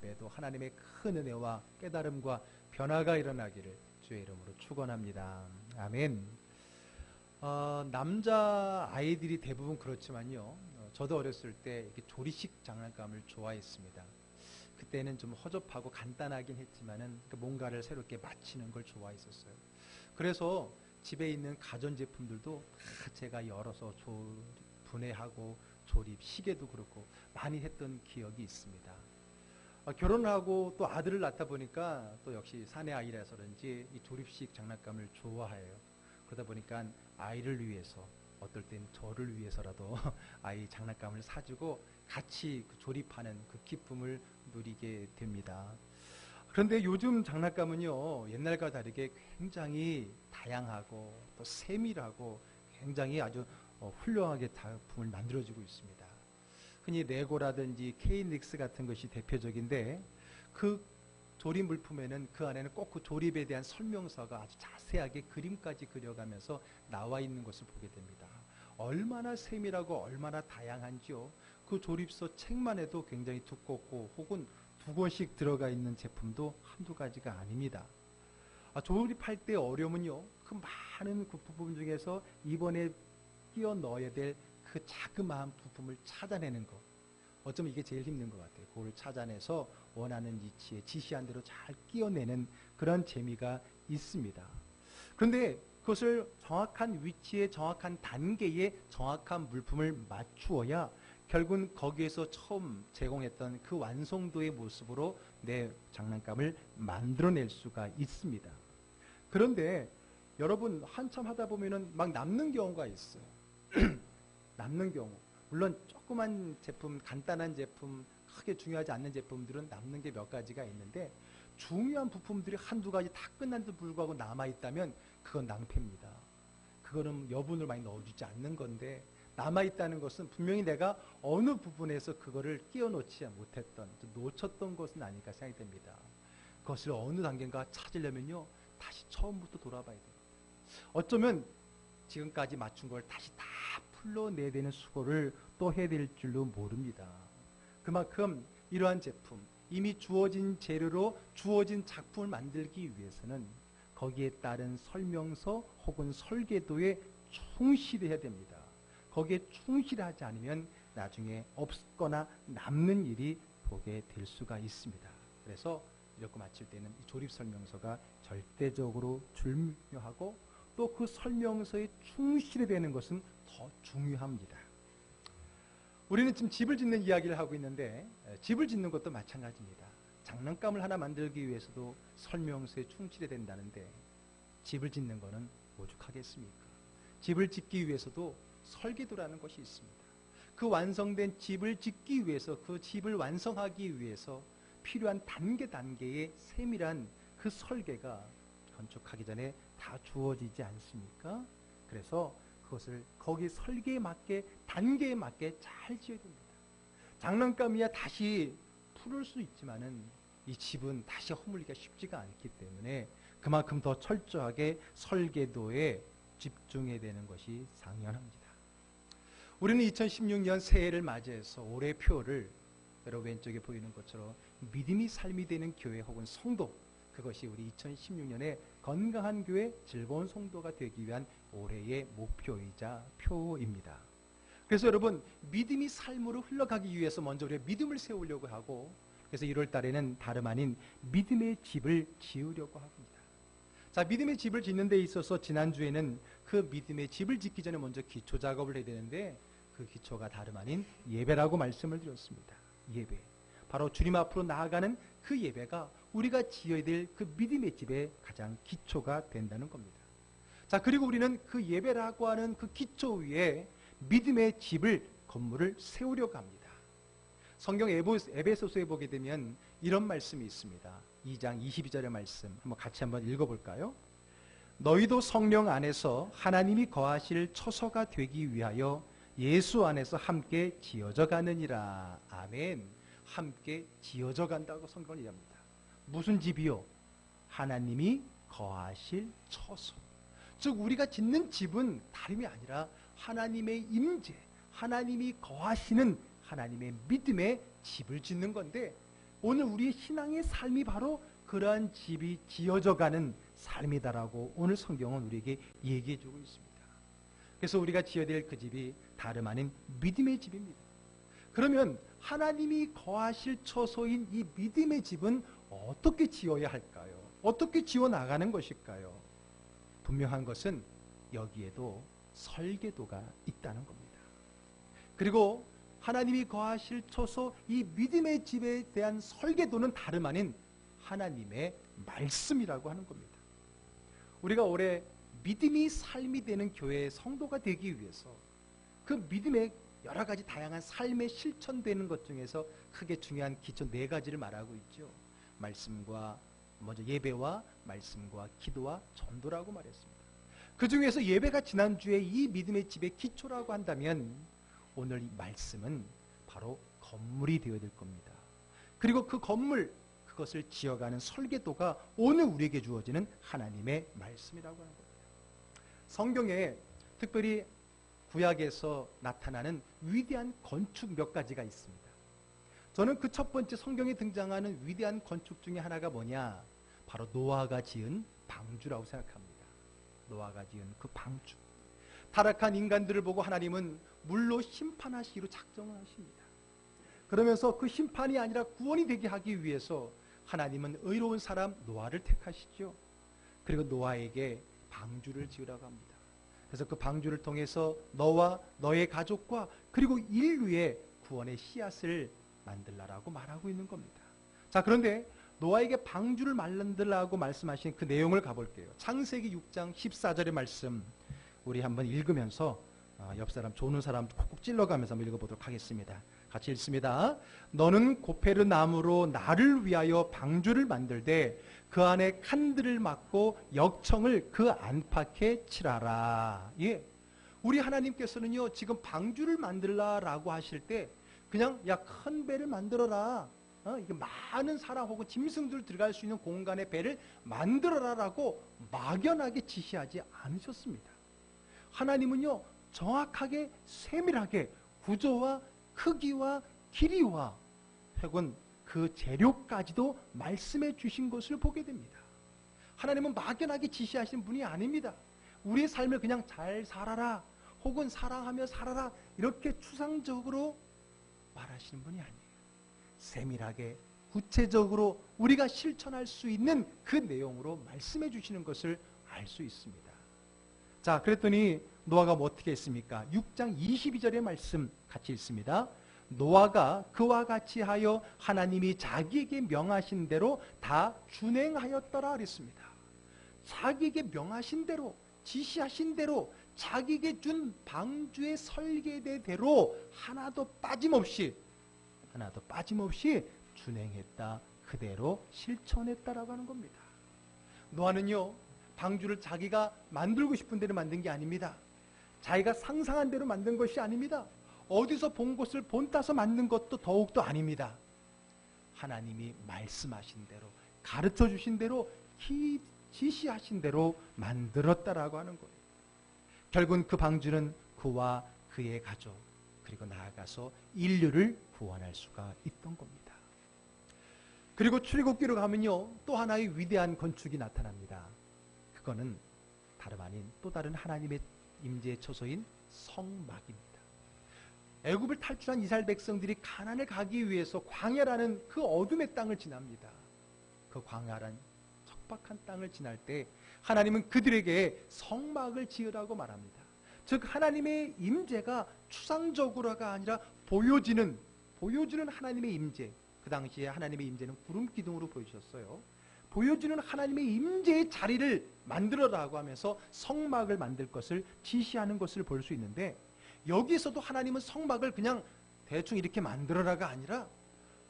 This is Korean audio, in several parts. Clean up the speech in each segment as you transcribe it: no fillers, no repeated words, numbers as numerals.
예배도 하나님의 큰 은혜와 깨달음과 변화가 일어나기를 주의 이름으로 축원합니다. 아멘. 남자 아이들이 대부분 그렇지만요, 저도 어렸을 때 이렇게 조리식 장난감을 좋아했습니다. 그때는 좀 허접하고 간단하긴 했지만은 뭔가를 새롭게 맞히는 걸 좋아했었어요. 그래서 집에 있는 가전제품들도 다 제가 열어서 분해하고 조립, 시계도 그렇고 많이 했던 기억이 있습니다. 결혼을 하고 또 아들을 낳다 보니까 또 역시 사내 아이라서 그런지 이 조립식 장난감을 좋아해요. 그러다 보니까 아이를 위해서, 어떨 땐 저를 위해서라도 아이 장난감을 사주고 같이 조립하는 그 기쁨을 누리게 됩니다. 그런데 요즘 장난감은요, 옛날과 다르게 굉장히 다양하고 또 세밀하고 굉장히 아주 훌륭하게 작품을 만들어지고 있습니다. 흔히 레고라든지 케이닉스 같은 것이 대표적인데, 그 조립 물품에는 그 안에는 꼭 그 조립에 대한 설명서가 아주 자세하게 그림까지 그려가면서 나와 있는 것을 보게 됩니다. 얼마나 세밀하고 얼마나 다양한지요. 그 조립서 책만 해도 굉장히 두껍고 혹은 2권씩 들어가 있는 제품도 한두 가지가 아닙니다. 조립할 때 어려움은요, 그 많은 그 부품 중에서 이번에 끼워 넣어야 될 그 자그마한 부품을 찾아내는 것, 어쩌면 이게 제일 힘든 것 같아요. 그걸 찾아내서 원하는 위치에 지시한 대로 잘 끼워내는 그런 재미가 있습니다. 그런데 그것을 정확한 위치에 정확한 단계에 정확한 물품을 맞추어야 결국은 거기에서 처음 제공했던 그 완성도의 모습으로 내 장난감을 만들어낼 수가 있습니다. 그런데 여러분, 한참 하다 보면은 막 남는 경우가 있어요. 남는 경우, 물론 조그만 제품, 간단한 제품, 크게 중요하지 않는 제품들은 남는 게 몇 가지가 있는데, 중요한 부품들이 한두 가지 다 끝난데도 불구하고 남아있다면 그건 낭패입니다. 그거는 여분을 많이 넣어주지 않는 건데, 남아있다는 것은 분명히 내가 어느 부분에서 그거를 끼워 놓지 못했던, 놓쳤던 것은 아닐까 생각이 됩니다. 그것을 어느 단계인가 찾으려면요, 다시 처음부터 돌아봐야 돼요. 어쩌면 지금까지 맞춘 걸 다시 다 풀러내야 되는 수고를 또 해야 될 줄로 모릅니다. 그만큼 이러한 제품, 이미 주어진 재료로 주어진 작품을 만들기 위해서는 거기에 따른 설명서 혹은 설계도에 충실해야 됩니다. 거기에 충실하지 않으면 나중에 없거나 남는 일이 보게 될 수가 있습니다. 그래서 이렇게 마칠 때는 이 조립 설명서가 절대적으로 중요하고, 또 그 설명서에 충실해야 되는 것은 더 중요합니다. 우리는 지금 집을 짓는 이야기를 하고 있는데, 집을 짓는 것도 마찬가지입니다. 장난감을 하나 만들기 위해서도 설명서에 충실해야 된다는데, 집을 짓는 것은 오죽하겠습니까? 집을 짓기 위해서도 설계도라는 것이 있습니다. 그 완성된 집을 짓기 위해서, 그 집을 완성하기 위해서 필요한 단계의 세밀한 그 설계가 건축하기 전에 다 주어지지 않습니까? 그래서 그것을 거기 설계에 맞게, 단계에 맞게 잘 지어야 됩니다. 장난감이야 다시 풀을 수 있지만은 이 집은 다시 허물기가 쉽지가 않기 때문에 그만큼 더 철저하게 설계도에 집중해야 되는 것이 당연합니다. 우리는 2016년 새해를 맞이해서 올해 표를 여러분 왼쪽에 보이는 것처럼 믿음이 삶이 되는 교회 혹은 성도, 그것이 우리 2016년에 건강한 교회, 즐거운 성도가 되기 위한 올해의 목표이자 표입니다. 그래서 여러분, 믿음이 삶으로 흘러가기 위해서 먼저 우리가 믿음을 세우려고 하고, 그래서 1월 달에는 다름 아닌 믿음의 집을 지으려고 합니다. 자, 믿음의 집을 짓는 데 있어서 지난주에는 그 믿음의 집을 짓기 전에 먼저 기초 작업을 해야 되는데, 그 기초가 다름 아닌 예배라고 말씀을 드렸습니다. 예배. 바로 주님 앞으로 나아가는 그 예배가 우리가 지어야 될 그 믿음의 집의 가장 기초가 된다는 겁니다. 자, 그리고 우리는 그 예배라고 하는 그 기초 위에 믿음의 집을, 건물을 세우려고 합니다. 성경 에베소서에 보게 되면 이런 말씀이 있습니다. 2장 22절의 말씀 같이 한번 읽어볼까요? 너희도 성령 안에서 하나님이 거하실 처소가 되기 위하여 예수 안에서 함께 지어져 가느니라. 아멘. 함께 지어져 간다고 성경은 얘기합니다. 무슨 집이요? 하나님이 거하실 처소. 즉 우리가 짓는 집은 다름이 아니라 하나님의 임재, 하나님이 거하시는 하나님의 믿음의 집을 짓는 건데, 오늘 우리의 신앙의 삶이 바로 그러한 집이 지어져가는 삶이다라고 오늘 성경은 우리에게 얘기해주고 있습니다. 그래서 우리가 지어야 될 그 집이 다름 아닌 믿음의 집입니다. 그러면 하나님이 거하실 처소인 이 믿음의 집은 어떻게 지어야 할까요? 어떻게 지어나가는 것일까요? 분명한 것은 여기에도 설계도가 있다는 겁니다. 그리고 하나님이 거하실 처소 이 믿음의 집에 대한 설계도는 다름 아닌 하나님의 말씀이라고 하는 겁니다. 우리가 올해 믿음이 삶이 되는 교회의 성도가 되기 위해서 그 믿음의 여러 가지 다양한 삶에 실천되는 것 중에서 크게 중요한 기초 4가지를 말하고 있죠. 말씀과 먼저 예배와 말씀과 기도와 전도라고 말했습니다. 그 중에서 예배가 지난주에 이 믿음의 집의 기초라고 한다면 오늘 이 말씀은 바로 건물이 되어야 될 겁니다. 그리고 그 건물, 그것을 지어가는 설계도가 오늘 우리에게 주어지는 하나님의 말씀이라고 하는 겁니다. 성경에 특별히 구약에서 나타나는 위대한 건축 몇 가지가 있습니다. 저는 그 첫 번째 성경에 등장하는 위대한 건축 중에 하나가 뭐냐? 바로 노아가 지은 방주라고 생각합니다. 노아가 지은 그 방주. 타락한 인간들을 보고 하나님은 물로 심판하시기로 작정을 하십니다. 그러면서 그 심판이 아니라 구원이 되게 하기 위해서 하나님은 의로운 사람 노아를 택하시죠. 그리고 노아에게 방주를 지으라고 합니다. 그래서 그 방주를 통해서 너와 너의 가족과 그리고 인류의 구원의 씨앗을 만들라라고 말하고 있는 겁니다. 자, 그런데 노아에게 방주를 만들라고 말씀하신 그 내용을 가볼게요. 창세기 6장 14절의 말씀 우리 한번 읽으면서 옆 사람 조는 사람 콕콕 찔러가면서 한번 읽어보도록 하겠습니다. 같이 읽습니다. 너는 고페르 나무로 나를 위하여 방주를 만들되 그 안에 칸들을 막고 역청을 그 안팎에 칠하라. 예, 우리 하나님께서는요 지금 방주를 만들라라고 하실 때 그냥 야 큰 배를 만들어라, 이게 많은 사람 혹은 짐승들 들어갈 수 있는 공간의 배를 만들어라라고 막연하게 지시하지 않으셨습니다. 하나님은요 정확하게 세밀하게 구조와 크기와 길이와 혹은 그 재료까지도 말씀해 주신 것을 보게 됩니다. 하나님은 막연하게 지시하시는 분이 아닙니다. 우리의 삶을 그냥 잘 살아라 혹은 사랑하며 살아라 이렇게 추상적으로 말하시는 분이 아니에요. 세밀하게 구체적으로 우리가 실천할 수 있는 그 내용으로 말씀해 주시는 것을 알 수 있습니다. 자, 그랬더니 노아가 뭐 어떻게 했습니까? 6장 22절의 말씀 같이 읽습니다. 노아가 그와 같이 하여 하나님이 자기에게 명하신 대로 다 준행하였더라 그랬습니다. 자기에게 명하신 대로, 지시하신 대로, 자기에게 준 방주의 설계대로 하나도 빠짐없이 준행했다, 그대로 실천했다라고 하는 겁니다. 노아는요 방주를 자기가 만들고 싶은 대로 만든 게 아닙니다. 자기가 상상한 대로 만든 것이 아닙니다. 어디서 본 것을 본따서 만든 것도 더욱더 아닙니다. 하나님이 말씀하신 대로, 가르쳐 주신 대로, 지시하신 대로 만들었다라고 하는 거예요. 결국은 그 방주는 그와 그의 가족 그리고 나아가서 인류를 구원할 수가 있던 겁니다. 그리고 출애굽기로 가면요 또 하나의 위대한 건축이 나타납니다. 그거는 다름 아닌 또 다른 하나님의 임재의 처소인 성막입니다. 애굽을 탈출한 이스라엘 백성들이 가나안에 가기 위해서 광야라는 그 어둠의 땅을 지납니다. 그 광야란 척박한 땅을 지날 때 하나님은 그들에게 성막을 지으라고 말합니다. 즉 하나님의 임재가 추상적으로가 아니라 보여지는 하나님의 임재. 그 당시에 하나님의 임재는 구름 기둥으로 보여주셨어요. 보여지는 하나님의 임재의 자리를 만들어라고 하면서 성막을 만들 것을 지시하는 것을 볼 수 있는데, 여기서도 하나님은 성막을 그냥 대충 이렇게 만들어라가 아니라,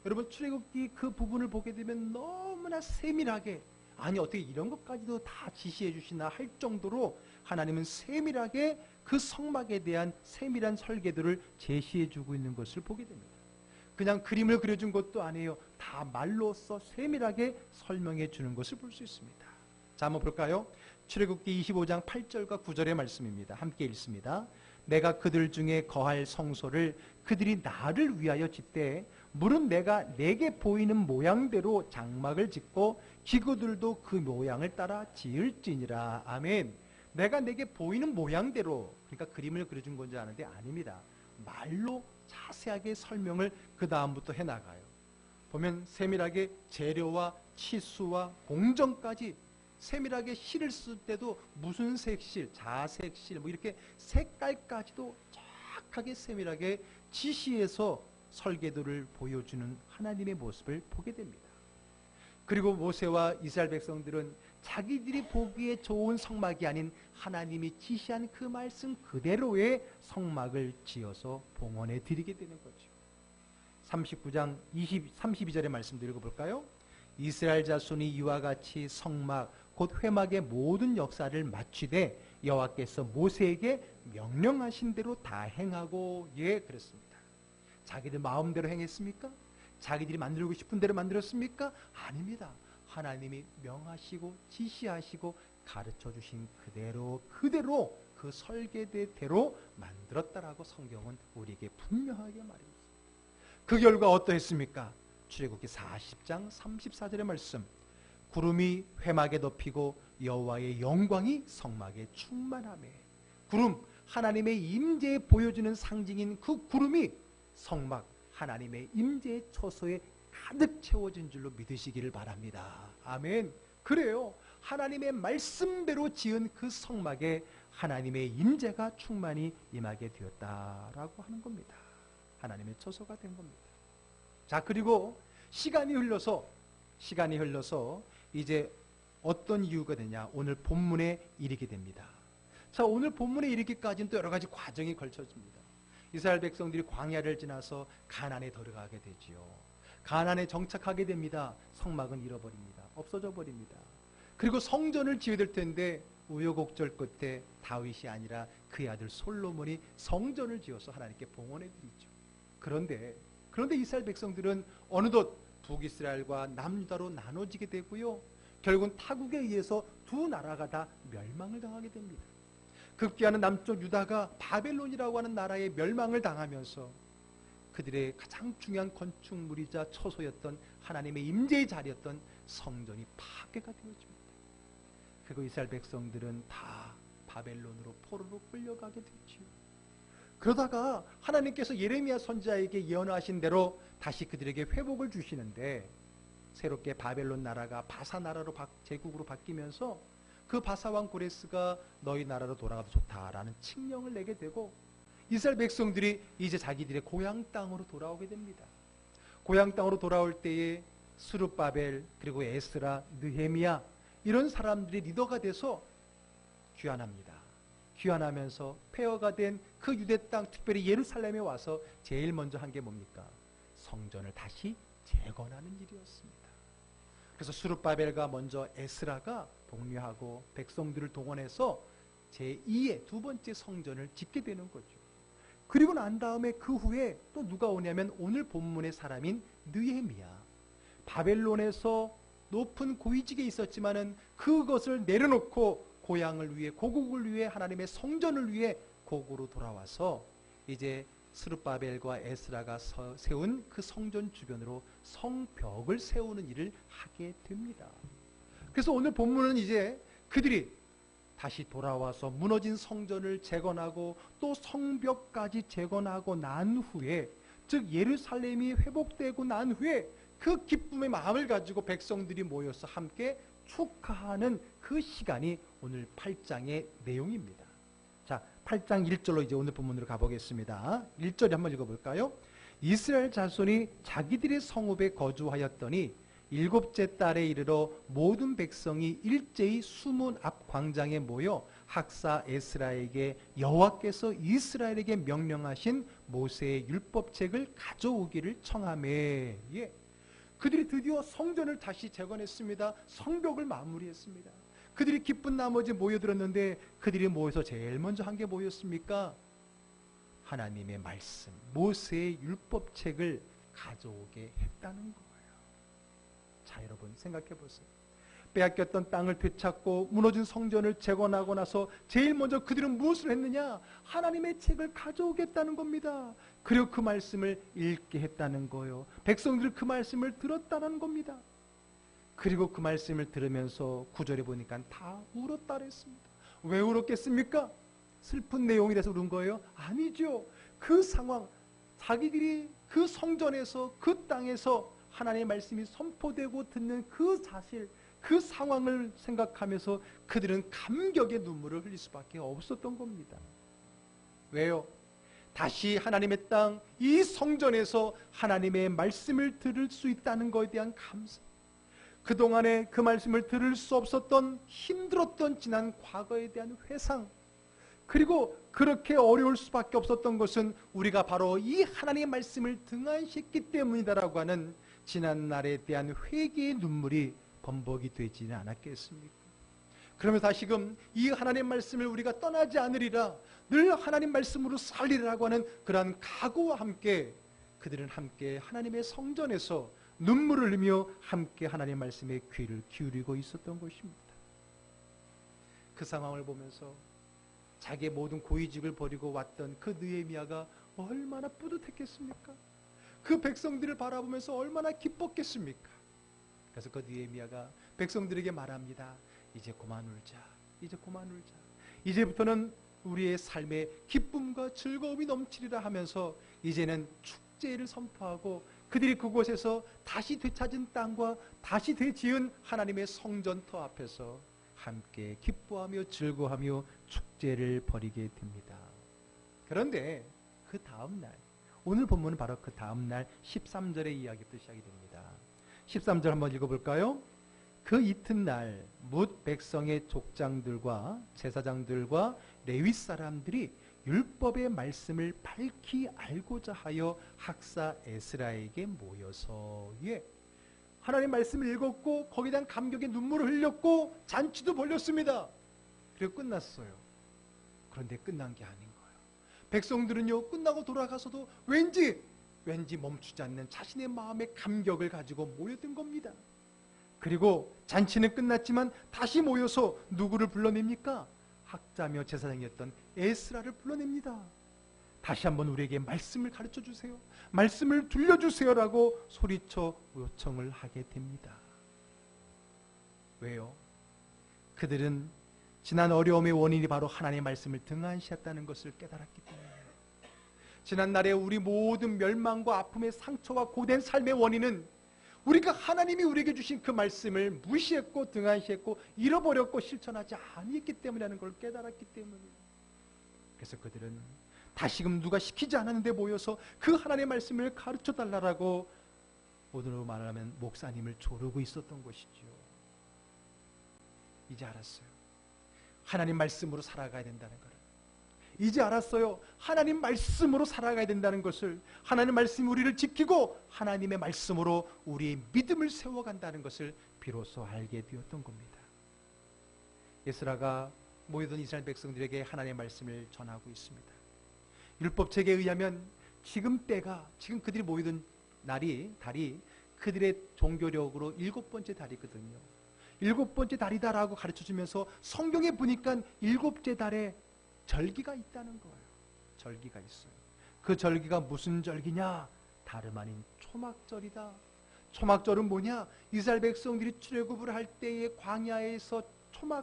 여러분 출애굽기 그 부분을 보게 되면 너무나 세밀하게, 아니 어떻게 이런 것까지도 다 지시해 주시나 할 정도로 하나님은 세밀하게 그 성막에 대한 세밀한 설계도를 제시해 주고 있는 것을 보게 됩니다. 그냥 그림을 그려준 것도 아니에요. 다 말로써 세밀하게 설명해 주는 것을 볼 수 있습니다. 자, 한번 볼까요? 출애굽기 25장 8절과 9절의 말씀입니다. 함께 읽습니다. 내가 그들 중에 거할 성소를 그들이 나를 위하여 짓되 물은 내게 보이는 모양대로 장막을 짓고 기구들도 그 모양을 따라 지을지니라. 아멘. 내게 보이는 모양대로, 그러니까 그림을 그려준 건지 아는데 아닙니다. 말로 자세하게 설명을 그 다음부터 해나가요. 보면 세밀하게 재료와 치수와 공정까지, 세밀하게 실을 쓸 때도 무슨 색실, 자색실, 뭐 이렇게 색깔까지도 정확하게 세밀하게 지시해서 설계도를 보여주는 하나님의 모습을 보게 됩니다. 그리고 모세와 이스라엘 백성들은 자기들이 보기에 좋은 성막이 아닌 하나님이 지시한 그 말씀 그대로의 성막을 지어서 봉헌해 드리게 되는 거죠. 39장 32절의 말씀도 읽어볼까요? 이스라엘 자손이 이와 같이 성막 곧 회막의 모든 역사를 마치되 여호와께서 모세에게 명령하신 대로 다 행하고, 예, 그랬습니다. 자기들 마음대로 행했습니까? 자기들이 만들고 싶은 대로 만들었습니까? 아닙니다. 하나님이 명하시고 지시하시고 가르쳐 주신 그대로 그 설계대로 만들었다라고 성경은 우리에게 분명하게 말해요. 그 결과 어떠했습니까? 출애굽기 40장 34절의 말씀. 구름이 회막에 덮이고 여호와의 영광이 성막에 충만하매. 구름, 하나님의 임재에 보여주는 상징인 그 구름이 성막, 하나님의 임재의 처소에 가득 채워진 줄로 믿으시기를 바랍니다. 아멘. 그래요. 하나님의 말씀대로 지은 그 성막에 하나님의 임재가 충만히 임하게 되었다라고 하는 겁니다. 하나님의 처소가 된 겁니다. 자, 그리고 시간이 흘러서 이제 어떤 이유가 되냐? 오늘 본문에 이르게 됩니다. 자, 오늘 본문에 이르기까지는 또 여러 가지 과정이 걸쳐집니다. 이스라엘 백성들이 광야를 지나서 가나안에 들어가게 되지요. 가나안에 정착하게 됩니다. 성막은 잃어버립니다. 없어져 버립니다. 그리고 성전을 지어야 될 텐데 우여곡절 끝에 다윗이 아니라 그의 아들 솔로몬이 성전을 지어서 하나님께 봉헌해 드리죠. 그런데 이스라엘 백성들은 어느덧 북이스라엘과 남유다로 나눠지게 되고요. 결국은 타국에 의해서 두 나라가 다 멸망을 당하게 됩니다. 급기야는 남쪽 유다가 바벨론이라고 하는 나라에 멸망을 당하면서 그들의 가장 중요한 건축물이자 처소였던 하나님의 임재의 자리였던 성전이 파괴가 되어집니다. 그리고 이스라엘 백성들은 다 바벨론으로 포로로 끌려가게 되죠. 그러다가 하나님께서 예레미야 선지자에게 예언하신 대로 다시 그들에게 회복을 주시는데, 새롭게 바벨론 나라가 바사 나라로 제국으로 바뀌면서 그 바사왕 고레스가 너희 나라로 돌아가도 좋다라는 칙령을 내게 되고, 이스라엘 백성들이 이제 자기들의 고향 땅으로 돌아오게 됩니다. 고향 땅으로 돌아올 때에 스룹바벨, 그리고 에스라, 느헤미야, 이런 사람들이 리더가 돼서 귀환합니다. 귀환하면서 폐허가 된 그 유대 땅, 특별히 예루살렘에 와서 제일 먼저 한 게 뭡니까? 성전을 다시 재건하는 일이었습니다. 그래서 스룹바벨과 먼저 에스라가 독려하고 백성들을 동원해서 제2의 두 번째 성전을 짓게 되는 거죠. 그리고 난 다음에 그 후에 또 누가 오냐면 오늘 본문의 사람인 느헤미야. 바벨론에서 높은 고위직에 있었지만은 그것을 내려놓고 고향을 위해, 고국을 위해, 하나님의 성전을 위해 고국으로 돌아와서 이제 스룹바벨과 에스라가 세운 그 성전 주변으로 성벽을 세우는 일을 하게 됩니다. 그래서 오늘 본문은 이제 그들이 다시 돌아와서 무너진 성전을 재건하고 또 성벽까지 재건하고 난 후에, 즉 예루살렘이 회복되고 난 후에 그 기쁨의 마음을 가지고 백성들이 모여서 함께 축하하는 그 시간이 오늘 8장의 내용입니다. 자, 8장 1절로 이제 오늘 본문으로 가보겠습니다. 1절에 한번 읽어볼까요? 이스라엘 자손이 자기들의 성읍에 거주하였더니 일곱째 달에 이르러 모든 백성이 일제히 수문 앞 광장에 모여 학사 에스라에게 여호와께서 이스라엘에게 명령하신 모세의 율법책을 가져오기를 청하매. 예. 그들이 드디어 성전을 다시 재건했습니다. 성벽을 마무리했습니다. 그들이 기쁜 나머지 모여들었는데 그들이 모여서 제일 먼저 한 게 뭐였습니까? 하나님의 말씀, 모세의 율법책을 가져오게 했다는 거예요. 자, 여러분 생각해 보세요. 빼앗겼던 땅을 되찾고 무너진 성전을 재건하고 나서 제일 먼저 그들은 무엇을 했느냐? 하나님의 책을 가져오겠다는 겁니다. 그리고 그 말씀을 읽게 했다는 거예요. 백성들 그 말씀을 들었다는 겁니다. 그리고 그 말씀을 들으면서 9절에 보니까 다 울었다 그랬습니다. 왜 울었겠습니까? 슬픈 내용이라서 울은 거예요? 아니죠. 그 상황, 자기들이 그 성전에서 그 땅에서 하나님의 말씀이 선포되고 듣는 그 사실, 그 상황을 생각하면서 그들은 감격의 눈물을 흘릴 수밖에 없었던 겁니다. 왜요? 다시 하나님의 땅, 이 성전에서 하나님의 말씀을 들을 수 있다는 것에 대한 감사, 그동안에 그 말씀을 들을 수 없었던 힘들었던 지난 과거에 대한 회상, 그리고 그렇게 어려울 수밖에 없었던 것은 우리가 바로 이 하나님의 말씀을 등한시했기 때문이다라고 하는 지난 날에 대한 회개의 눈물이 범벅이 되지는 않았겠습니까? 그러면서 다시금 이 하나님 말씀을 우리가 떠나지 않으리라, 늘 하나님 말씀으로 살리라고 하는 그러한 각오와 함께 그들은 함께 하나님의 성전에서 눈물을 흘리며 함께 하나님 말씀에 귀를 기울이고 있었던 것입니다. 그 상황을 보면서 자기의 모든 고위직을 버리고 왔던 그 느헤미야가 얼마나 뿌듯했겠습니까? 그 백성들을 바라보면서 얼마나 기뻤겠습니까? 그래서 그 느헤미야가 백성들에게 말합니다. 이제 그만 울자. 이제 그만 울자. 이제부터는 우리의 삶에 기쁨과 즐거움이 넘치리라 하면서 이제는 축제를 선포하고 그들이 그곳에서 다시 되찾은 땅과 다시 되지은 하나님의 성전터 앞에서 함께 기뻐하며 즐거워하며 축제를 벌이게 됩니다. 그런데 그 다음 날, 오늘 본문은 바로 그 다음 날 13절의 이야기부터 시작이 됩니다. 13절 한번 읽어볼까요? 그 이튿날 뭇 백성의 족장들과 제사장들과 레위 사람들이 율법의 말씀을 밝히 알고자 하여 학사 에스라에게 모여서, 하나님 말씀을 읽었고 거기에 대한 감격의 눈물을 흘렸고 잔치도 벌렸습니다. 그리고 끝났어요. 그런데 끝난 게 아닌 거예요. 백성들은요, 끝나고 돌아가서도 왠지 멈추지 않는 자신의 마음의 감격을 가지고 모였던 겁니다. 그리고 잔치는 끝났지만 다시 모여서 누구를 불러냅니까? 학자며 제사장이었던 에스라를 불러냅니다. 다시 한번 우리에게 말씀을 가르쳐 주세요. 말씀을 들려주세요라고 소리쳐 요청을 하게 됩니다. 왜요? 그들은 지난 어려움의 원인이 바로 하나님의 말씀을 등한시했다는 것을 깨달았기 때문이에요. 지난날에 우리 모든 멸망과 아픔의 상처와 고된 삶의 원인은 우리가 하나님이 우리에게 주신 그 말씀을 무시했고 등한시했고 잃어버렸고 실천하지 않았기 때문이라는 걸 깨달았기 때문이에요. 그래서 그들은 다시금 누가 시키지 않았는데 모여서 그 하나님의 말씀을 가르쳐달라고, 오늘로 말하면 목사님을 조르고 있었던 것이죠. 이제 알았어요. 하나님 말씀으로 살아가야 된다는 것을. 이제 알았어요. 하나님 말씀으로 살아가야 된다는 것을. 하나님 말씀이 우리를 지키고 하나님의 말씀으로 우리의 믿음을 세워간다는 것을 비로소 알게 되었던 겁니다. 에스라가 모이던 이스라엘 백성들에게 하나님의 말씀을 전하고 있습니다. 율법책에 의하면 지금 그들이 모이던 달이 그들의 종교력으로 7번째 달이거든요. 7번째 달이다라고 가르쳐주면서 성경에 보니까 7째 달에 절기가 있다는 거예요. 절기가 있어요. 그 절기가 무슨 절기냐? 다름 아닌 초막절이다. 초막절은 뭐냐? 이스라엘 백성들이 출애굽을 할 때에 광야에서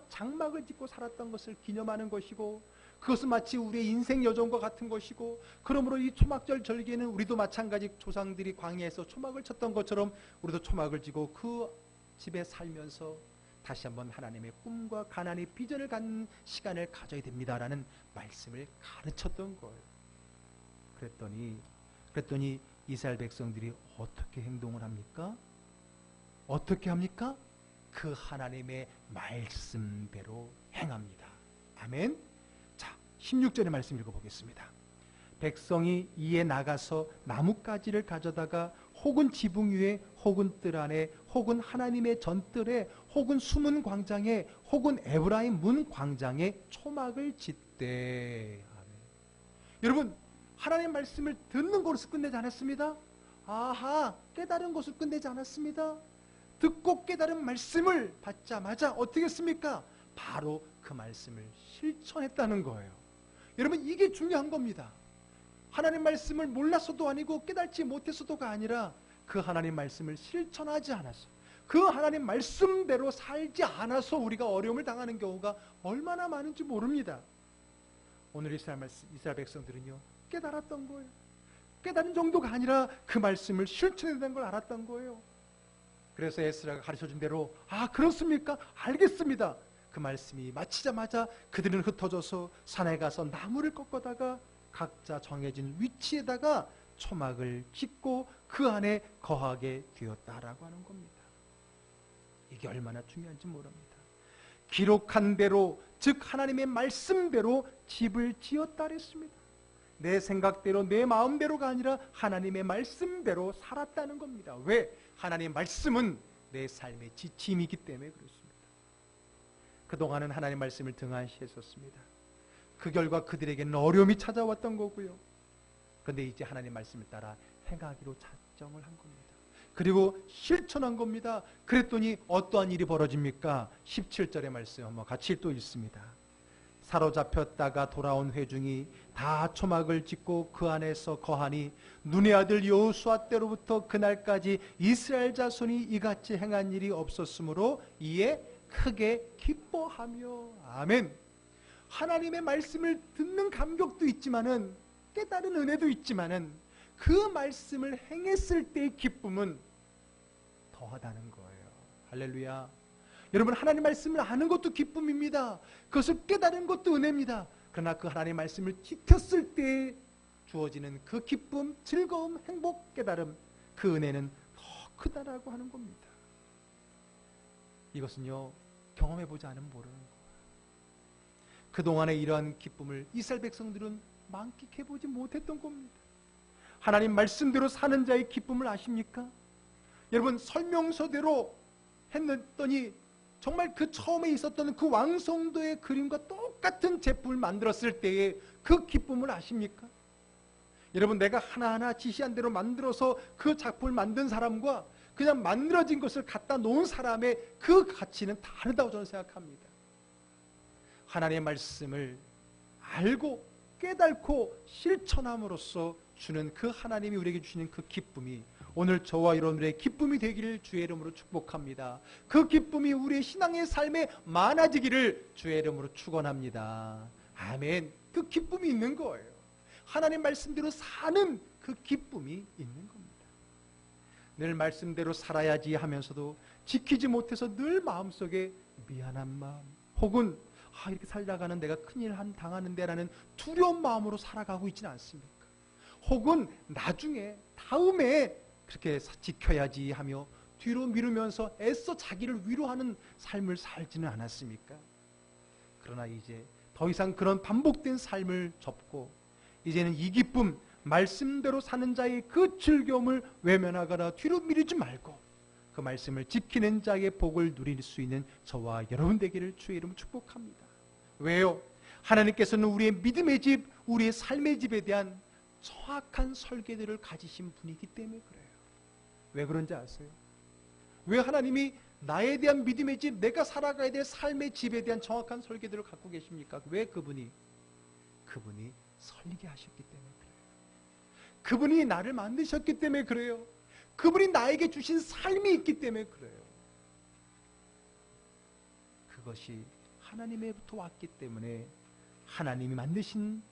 장막을 짓고 살았던 것을 기념하는 것이고, 그것은 마치 우리의 인생 여정과 같은 것이고, 그러므로 이 초막절 절기에는 우리도 마찬가지 조상들이 광야에서 초막을 쳤던 것처럼 우리도 초막을 지고 그 집에 살면서 다시 한번 하나님의 꿈과 가나안의 비전을 갖는 시간을 가져야 됩니다라는 말씀을 가르쳤던 거예요. 그랬더니 이스라엘 백성들이 어떻게 행동을 합니까? 어떻게 합니까? 그 하나님의 말씀대로 행합니다. 아멘. 자, 16절의 말씀 읽어보겠습니다. 백성이 이에 나가서 나뭇가지를 가져다가 혹은 지붕 위에 혹은 뜰 안에 혹은 하나님의 전뜰에 혹은 숨은 광장에 혹은 에브라임 문 광장에 초막을 짓되. 아멘. 여러분, 하나님의 말씀을 듣는 것으로 끝내지 않았습니다. 깨달은 것으로 끝내지 않았습니다. 듣고 깨달은 말씀을 받자마자 어떻게 했습니까? 바로 그 말씀을 실천했다는 거예요. 여러분, 이게 중요한 겁니다. 하나님 말씀을 몰랐어도 아니고 깨달지 못했어도가 아니라 그 하나님 말씀을 실천하지 않아서, 그 하나님 말씀대로 살지 않아서 우리가 어려움을 당하는 경우가 얼마나 많은지 모릅니다. 오늘 이스라엘 백성들은요, 깨달았던 거예요. 깨달은 정도가 아니라 그 말씀을 실천해야 되는 걸 알았던 거예요. 그래서 에스라가 가르쳐준 대로, 아, 그렇습니까? 알겠습니다. 그 말씀이 마치자마자 그들은 흩어져서 산에 가서 나무를 꺾어다가 각자 정해진 위치에다가 초막을 짓고 그 안에 거하게 되었다라고 하는 겁니다. 이게 얼마나 중요한지 모릅니다. 기록한 대로, 즉 하나님의 말씀대로 집을 지었다 그랬습니다. 내 생각대로, 내 마음대로가 아니라 하나님의 말씀대로 살았다는 겁니다. 왜? 하나님의 말씀은 내 삶의 지침이기 때문에 그렇습니다. 그동안은 하나님의 말씀을 등한시했었습니다. 그 결과 그들에게는 어려움이 찾아왔던 거고요. 그런데 이제 하나님의 말씀을 따라 행하기로 작정을 한 겁니다. 그리고 실천한 겁니다. 그랬더니 어떠한 일이 벌어집니까? 17절의 말씀 한번 같이 또 읽습니다. 사로잡혔다가 돌아온 회중이 다 초막을 짓고 그 안에서 거하니 눈의 아들 여호수아 때로부터 그날까지 이스라엘 자손이 이같이 행한 일이 없었으므로 이에 크게 기뻐하며. 아멘. 하나님의 말씀을 듣는 감격도 있지만은, 깨달은 은혜도 있지만은, 그 말씀을 행했을 때의 기쁨은 더하다는 거예요. 할렐루야. 여러분, 하나님 말씀을 아는 것도 기쁨입니다. 그것을 깨달은 것도 은혜입니다. 그러나 그 하나님 말씀을 지켰을 때 주어지는 그 기쁨, 즐거움, 행복, 깨달음, 그 은혜는 더 크다라고 하는 겁니다. 이것은요, 경험해보지 않으면 모르는 거예요. 그동안의 이러한 기쁨을 이스라엘 백성들은 만끽해보지 못했던 겁니다. 하나님 말씀대로 사는 자의 기쁨을 아십니까? 여러분, 설명서대로 했더니 정말 그 처음에 있었던 그 왕성도의 그림과 똑같은 제품을 만들었을 때의 그 기쁨을 아십니까? 여러분, 내가 하나하나 지시한 대로 만들어서 그 작품을 만든 사람과 그냥 만들어진 것을 갖다 놓은 사람의 그 가치는 다르다고 저는 생각합니다. 하나님의 말씀을 알고 깨닫고 실천함으로써 주는 그 하나님이 우리에게 주시는 그 기쁨이 오늘 저와 여러분들의 기쁨이 되기를 주의 이름으로 축복합니다. 그 기쁨이 우리의 신앙의 삶에 많아지기를 주의 이름으로 축원합니다. 아멘. 그 기쁨이 있는 거예요. 하나님 말씀대로 사는 그 기쁨이 있는 겁니다. 늘 말씀대로 살아야지 하면서도 지키지 못해서 늘 마음속에 미안한 마음, 혹은 이렇게 살다가는 내가 큰일 당하는데 라는 두려운 마음으로 살아가고 있지는 않습니까? 혹은 나중에 다음에 그렇게 지켜야지 하며 뒤로 미루면서 애써 자기를 위로하는 삶을 살지는 않았습니까? 그러나 이제 더 이상 그런 반복된 삶을 접고 이제는 이 기쁨, 말씀대로 사는 자의 그 즐거움을 외면하거나 뒤로 미루지 말고 그 말씀을 지키는 자의 복을 누릴 수 있는 저와 여러분 되기를 주의 이름으로 축복합니다. 왜요? 하나님께서는 우리의 믿음의 집, 우리의 삶의 집에 대한 정확한 설계들을 가지신 분이기 때문에 그래요. 왜 그런지 아세요? 왜 하나님이 나에 대한 믿음의 집, 내가 살아가야 될 삶의 집에 대한 정확한 설계들을 갖고 계십니까? 왜 그분이 설계하셨기 때문에 그래요. 그분이 나를 만드셨기 때문에 그래요. 그분이 나에게 주신 삶이 있기 때문에 그래요. 그것이 하나님의부터 왔기 때문에 하나님이 만드신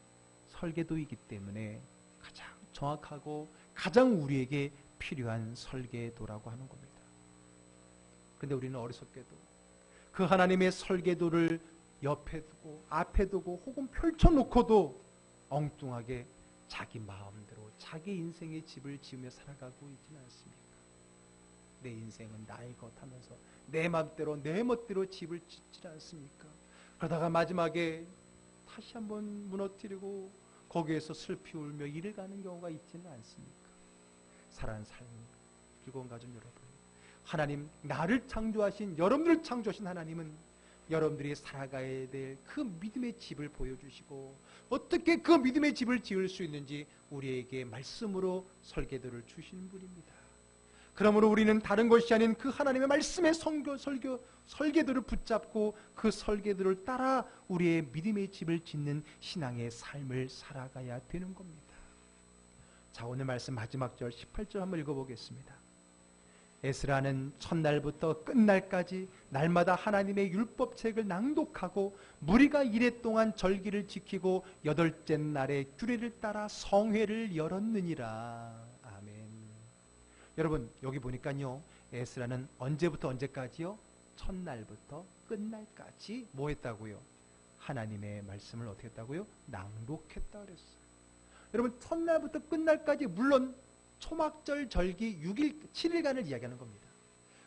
설계도이기 때문에 가장 정확하고 가장 우리에게 필요한 설계도라고 하는 겁니다. 그런데 우리는 어리석게도 그 하나님의 설계도를 옆에 두고 앞에 두고 혹은 펼쳐놓고도 엉뚱하게 자기 마음대로 자기 인생의 집을 지으며 살아가고 있지는 않습니까? 내 인생은 나의 것 하면서 내 맘대로 내 멋대로 집을 짓지 않습니까? 그러다가 마지막에 다시 한번 무너뜨리고 거기에서 슬피 울며 일을 가는 경우가 있지는 않습니까? 사랑하는 삶, 즐거운 가족 여러분, 하나님, 나를 창조하신, 여러분들을 창조하신 하나님은 여러분들이 살아가야 될 그 믿음의 집을 보여주시고 어떻게 그 믿음의 집을 지을 수 있는지 우리에게 말씀으로 설계도를 주시는 분입니다. 그러므로 우리는 다른 것이 아닌 그 하나님의 말씀의 설계도를 붙잡고 그 설계도를 따라 우리의 믿음의 집을 짓는 신앙의 삶을 살아가야 되는 겁니다. 자, 오늘 말씀 마지막 절 18절 한번 읽어보겠습니다. 에스라는 첫날부터 끝날까지 날마다 하나님의 율법책을 낭독하고 무리가 이레 동안 절기를 지키고 여덟째 날에 규례를 따라 성회를 열었느니라. 아멘. 여러분, 여기 보니까요, 에스라는 언제부터 언제까지요? 첫날부터 끝날까지 뭐 했다고요? 하나님의 말씀을 어떻게 했다고요? 낭독했다 그랬어요. 여러분, 첫날부터 끝날까지, 물론 초막절 절기 6일 7일간을 이야기하는 겁니다.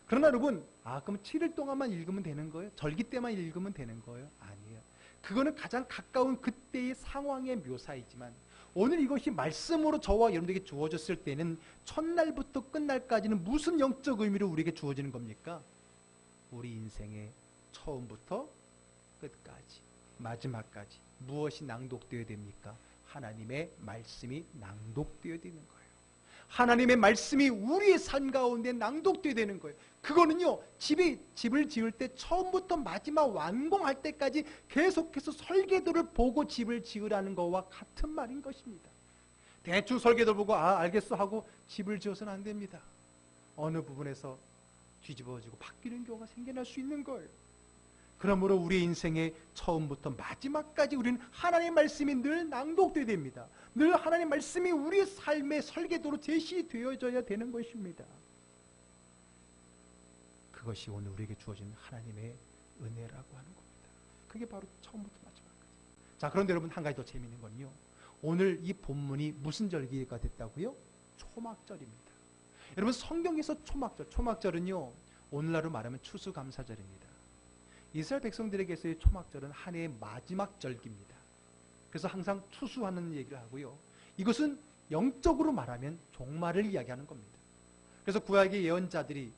그러나 여러분, 그럼 7일 동안만 읽으면 되는 거예요? 절기 때만 읽으면 되는 거예요? 아니에요. 그거는 가장 가까운 그때의 상황의 묘사이지만 오늘 이것이 말씀으로 저와 여러분들에게 주어졌을 때는 첫날부터 끝날까지는 무슨 영적 의미로 우리에게 주어지는 겁니까? 우리 인생의 처음부터 끝까지, 마지막까지 무엇이 낭독되어야 됩니까? 하나님의 말씀이 낭독되어야 되는 거예요. 하나님의 말씀이 우리의 삶 가운데 낭독되어야 되는 거예요. 그거는요, 집을 지을 때 처음부터 마지막 완공할 때까지 계속해서 설계도를 보고 집을 지으라는 것과 같은 말인 것입니다. 대충 설계도를 보고 알겠어 하고 집을 지어서는 안 됩니다. 어느 부분에서 뒤집어지고 바뀌는 경우가 생겨날 수 있는 거예요. 그러므로 우리의 인생의 처음부터 마지막까지 우리는 하나님의 말씀이 늘 낭독되어야 됩니다. 늘 하나님의 말씀이 우리의 삶의 설계도로 제시되어져야 되는 것입니다. 그것이 오늘 우리에게 주어진 하나님의 은혜라고 하는 겁니다. 그게 바로 처음부터 마지막까지. 자, 그런데 여러분, 한 가지 더 재미있는 건요, 오늘 이 본문이 무슨 절기가 됐다고요? 초막절입니다. 여러분, 성경에서 초막절은요, 오늘날로 말하면 추수감사절입니다. 이스라엘 백성들에게서의 초막절은 한 해의 마지막 절기입니다. 그래서 항상 추수하는 얘기를 하고요, 이것은 영적으로 말하면 종말을 이야기하는 겁니다. 그래서 구약의 예언자들이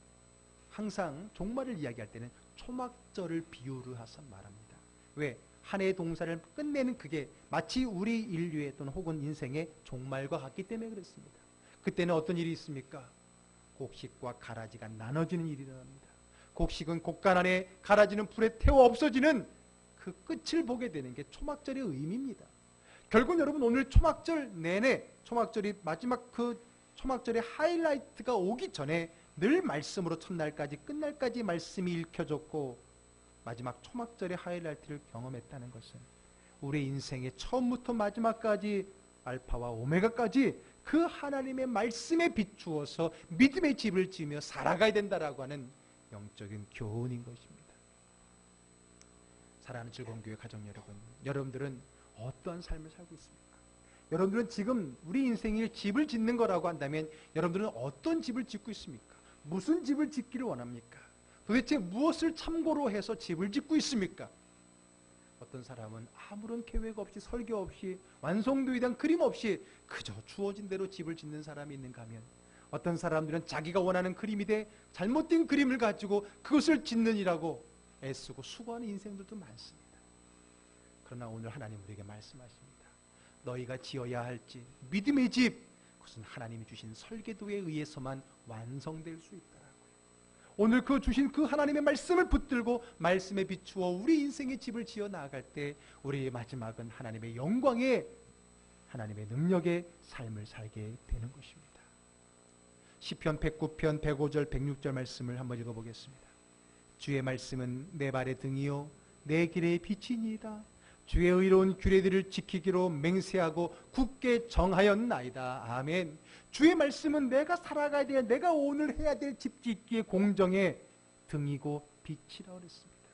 항상 종말을 이야기할 때는 초막절을 비유를 해서 말합니다. 왜? 한 해의 동사를 끝내는 그게 마치 우리 인류의 또는 혹은 인생의 종말과 같기 때문에 그렇습니다. 그때는 어떤 일이 있습니까? 곡식과 가라지가 나눠지는 일이 일어납니다. 곡식은 곡간 안에, 가라지는 불에 태워 없어지는 그 끝을 보게 되는 게 초막절의 의미입니다. 결국 여러분, 오늘 초막절 내내, 초막절이 마지막 그 초막절의 하이라이트가 오기 전에 늘 말씀으로 첫날까지 끝날까지 말씀이 읽혀졌고 마지막 초막절의 하이라이트를 경험했다는 것은 우리 인생의 처음부터 마지막까지 알파와 오메가까지 그 하나님의 말씀에 비추어서 믿음의 집을 지으며 살아가야 된다라고 하는 영적인 교훈인 것입니다. 사랑하는 즐거운 교회 가정 여러분, 여러분들은 어떠한 삶을 살고 있습니까? 여러분들은 지금 우리 인생이 집을 짓는 거라고 한다면 여러분들은 어떤 집을 짓고 있습니까? 무슨 집을 짓기를 원합니까? 도대체 무엇을 참고로 해서 집을 짓고 있습니까? 어떤 사람은 아무런 계획 없이, 설계 없이, 완성도에 대한 그림 없이 그저 주어진 대로 집을 짓는 사람이 있는가 하면, 어떤 사람들은 자기가 원하는 그림이 돼 잘못된 그림을 가지고 그것을 짓느니라고 애쓰고 수고하는 인생들도 많습니다. 그러나 오늘 하나님 우리에게 말씀하십니다. 너희가 지어야 할지 믿음의 집, 그것은 하나님이 주신 설계도에 의해서만 완성될 수 있다라고요. 오늘 그 주신 그 하나님의 말씀을 붙들고 말씀에 비추어 우리 인생의 집을 지어 나아갈 때 우리의 마지막은 하나님의 영광의, 하나님의 능력의 삶을 살게 되는 것입니다. 시편 109편 105절 106절 말씀을 한번 읽어보겠습니다. 주의 말씀은 내 발의 등이요 내 길의 빛이니이다. 주의 의로운 규례들을 지키기로 맹세하고 굳게 정하였나이다. 아멘. 주의 말씀은 내가 살아가야 될, 내가 오늘 해야 될 집 짓기의 공정의 등이고 빛이라고 그랬습니다.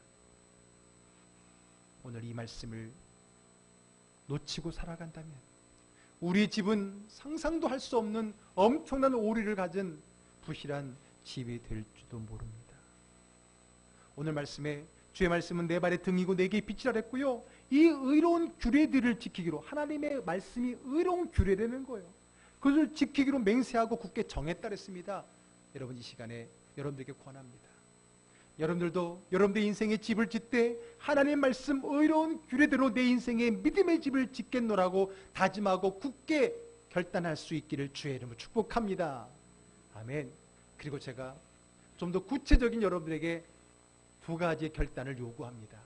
오늘 이 말씀을 놓치고 살아간다면 우리 집은 상상도 할 수 없는 엄청난 오류를 가진 부실한 집이 될지도 모릅니다. 오늘 말씀에 주의 말씀은 내 발의 등이고 내게 빛이라 했고요, 이 의로운 규례들을 지키기로, 하나님의 말씀이 의로운 규례라는 거예요. 그것을 지키기로 맹세하고 굳게 정했다 그랬습니다. 여러분, 이 시간에 여러분들에게 권합니다. 여러분들도 여러분들의 인생의 집을 짓되 하나님의 말씀 의로운 규례대로 내 인생의 믿음의 집을 짓겠노라고 다짐하고 굳게 결단할 수 있기를 주의 이름으로 축복합니다. 아멘. 그리고 제가 좀 더 구체적인 여러분에게 두 가지의 결단을 요구합니다.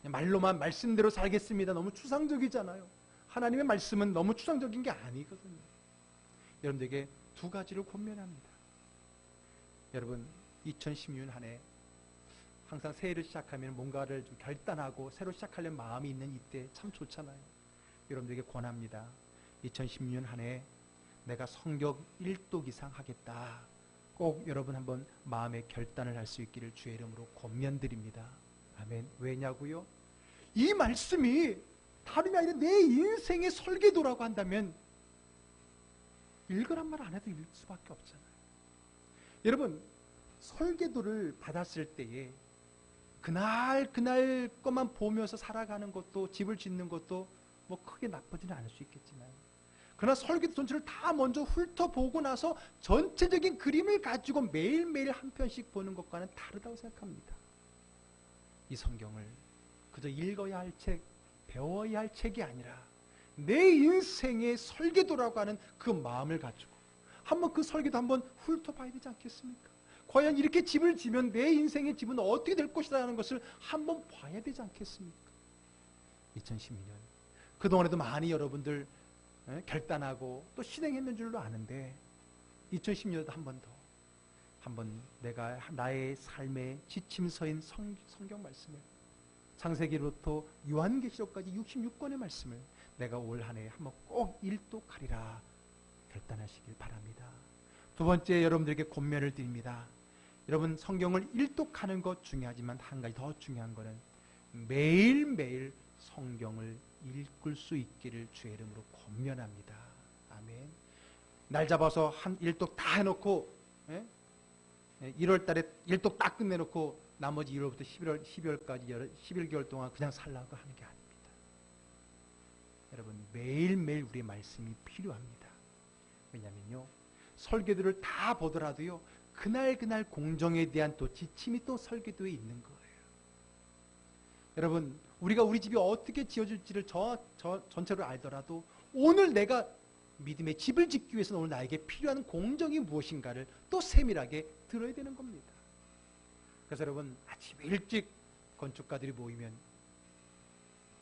말로만 말씀대로 살겠습니다. 너무 추상적이잖아요. 하나님의 말씀은 너무 추상적인 게 아니거든요. 여러분들에게 두 가지를 권면합니다. 여러분 2016년 한 해 항상 새해를 시작하면 뭔가를 좀 결단하고 새로 시작하려는 마음이 있는 이때 참 좋잖아요. 여러분들에게 권합니다. 2016년 한 해 내가 성경 1독 이상 하겠다. 꼭 여러분 한번 마음의 결단을 할 수 있기를 주의 이름으로 권면드립니다. 아멘. 왜냐고요? 이 말씀이 다름이 아니라 내 인생의 설계도라고 한다면 읽으란 말 안 해도 읽을 수밖에 없잖아요. 여러분 설계도를 받았을 때에 그날 것만 보면서 살아가는 것도 집을 짓는 것도 뭐 크게 나쁘지는 않을 수 있겠지만 그러나 설계도 전체를 다 먼저 훑어보고 나서 전체적인 그림을 가지고 매일매일 한 편씩 보는 것과는 다르다고 생각합니다. 이 성경을 그저 읽어야 할 책, 배워야 할 책이 아니라 내 인생의 설계도라고 하는 그 마음을 가지고 한번 그 설계도 한번 훑어봐야 되지 않겠습니까? 과연 이렇게 집을 지면 내 인생의 집은 어떻게 될 것이라는 것을 한번 봐야 되지 않겠습니까? 2012년 그동안에도 많이 여러분들 결단하고 또 실행했는 줄로 아는데 2010년에도 한번 내가 나의 삶의 지침서인 성경 말씀을 창세기로부터 요한계시록까지 66권의 말씀을 내가 올 한 해 한번 꼭 일독하리라 결단하시길 바랍니다. 두 번째 여러분들에게 권면을 드립니다. 여러분 성경을 일독하는 것 중요하지만 한 가지 더 중요한 것은 매일매일 성경을 읽을 수 있기를 주의 이름으로 권면합니다. 아멘. 날 잡아서 한 일독 다 해놓고 1월 달에 일독 딱 끝내놓고 나머지 1월부터 12월까지 11개월 동안 그냥 살라고 하는 게 아닙니다. 여러분 매일매일 우리의 말씀이 필요합니다. 왜냐면요 설계도를 다 보더라도요 그날 공정에 대한 또 지침이 또 설계도에 있는 거예요. 여러분 우리가 우리 집이 어떻게 지어질지를 전체로 알더라도 오늘 내가 믿음의 집을 짓기 위해서는 오늘 나에게 필요한 공정이 무엇인가를 또 세밀하게 들어야 되는 겁니다. 그래서 여러분 아침에 일찍 건축가들이 모이면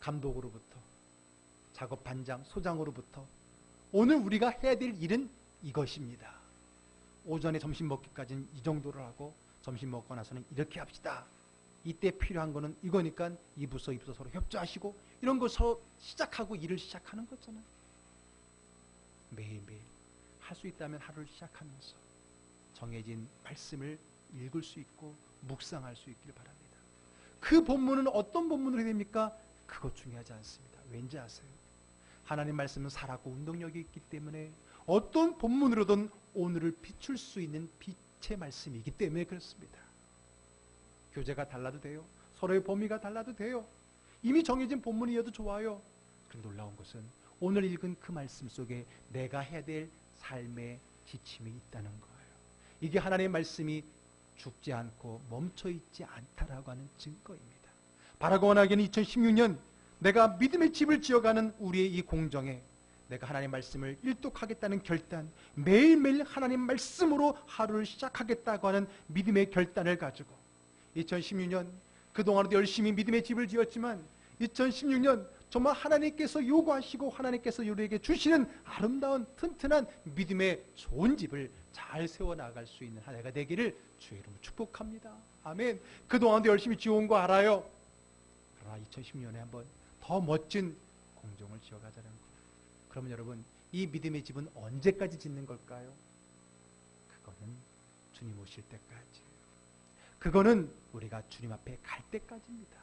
감독으로부터 작업 반장, 소장으로부터 오늘 우리가 해야 될 일은 이것입니다. 오전에 점심 먹기까지는 이 정도를 하고 점심 먹고 나서는 이렇게 합시다. 이때 필요한 거는 이거니까 이 부서 서로 협조하시고 이런 거 서로 시작하고 일을 시작하는 거잖아요. 매일매일 할 수 있다면 하루를 시작하면서 정해진 말씀을 읽을 수 있고 묵상할 수 있기를 바랍니다. 그 본문은 어떤 본문으로 해야 됩니까? 그것 중요하지 않습니다. 왠지 아세요? 하나님 말씀은 살았고 운동력이 있기 때문에 어떤 본문으로든 오늘을 비출 수 있는 빛의 말씀이기 때문에 그렇습니다. 교재가 달라도 돼요. 서로의 범위가 달라도 돼요. 이미 정해진 본문이어도 좋아요. 그런데 놀라운 것은 오늘 읽은 그 말씀 속에 내가 해야 될 삶의 지침이 있다는 거예요. 이게 하나님의 말씀이 죽지 않고 멈춰있지 않다라고 하는 증거입니다. 바라고 원하기는 2016년 내가 믿음의 집을 지어가는 우리의 이 공정에 내가 하나님의 말씀을 일독하겠다는 결단, 매일매일 하나님 말씀으로 하루를 시작하겠다고 하는 믿음의 결단을 가지고 2016년 그동안에도 열심히 믿음의 집을 지었지만 2016년 정말 하나님께서 요구하시고 하나님께서 우리에게 주시는 아름다운 튼튼한 믿음의 좋은 집을 잘 세워나갈 수 있는 한 해가 되기를 주의 이름으로 축복합니다. 아멘. 그동안도 열심히 지어온 거 알아요. 그러나 2016년에 한번 더 멋진 공정을 지어가자는 거예요. 그러면 여러분 이 믿음의 집은 언제까지 짓는 걸까요? 그거는 주님 오실 때까지. 그거는 우리가 주님 앞에 갈 때까지입니다.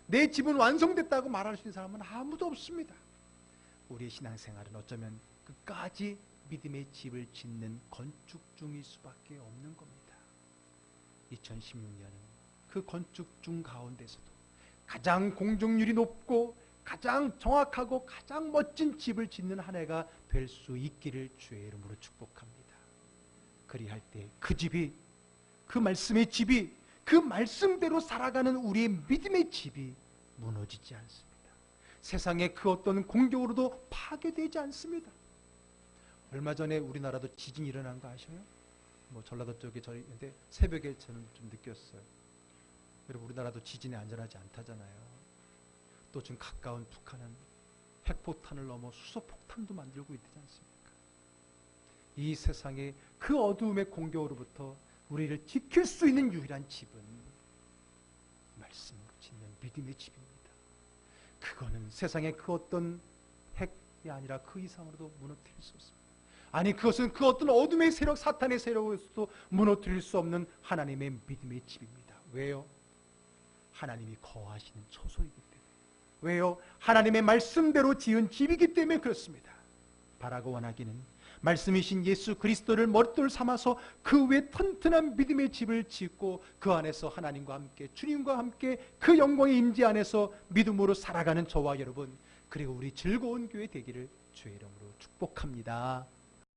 내 집은 완성됐다고 말할 수 있는 사람은 아무도 없습니다. 우리의 신앙생활은 어쩌면 끝까지 믿음의 집을 짓는 건축 중일 수밖에 없는 겁니다. 2016년은 그 건축 중 가운데서도 가장 공정률이 높고 가장 정확하고 가장 멋진 집을 짓는 한 해가 될 수 있기를 주의 이름으로 축복합니다. 그리할 때 그 집이, 그 말씀의 집이, 그 말씀대로 살아가는 우리의 믿음의 집이 무너지지 않습니다. 세상의 그 어떤 공격으로도 파괴되지 않습니다. 얼마 전에 우리나라도 지진이 일어난 거 아셔요? 뭐 전라도 쪽에 저희 근데 새벽에 저는 좀 느꼈어요. 여러분 우리나라도 지진에 안전하지 않다잖아요. 또 지금 가까운 북한은 핵폭탄을 넘어 수소폭탄도 만들고 있지 않습니까? 이 세상의 그 어두움의 공격으로부터 우리를 지킬 수 있는 유일한 집은 말씀으로 짓는 믿음의 집입니다. 그거는 세상의 그 어떤 핵이 아니라 그 이상으로도 무너뜨릴 수 없습니다. 아니 그것은 그 어떤 어둠의 세력, 사탄의 세력에서도 무너뜨릴 수 없는 하나님의 믿음의 집입니다. 왜요? 하나님이 거하시는 처소이기 때문에. 왜요? 하나님의 말씀대로 지은 집이기 때문에 그렇습니다. 바라고 원하기는 말씀이신 예수 그리스도를 머릿돌 삼아서 그 위에 튼튼한 믿음의 집을 짓고 그 안에서 하나님과 함께 주님과 함께 그 영광의 임재 안에서 믿음으로 살아가는 저와 여러분, 그리고 우리 즐거운 교회 되기를 주의 이름으로 축복합니다.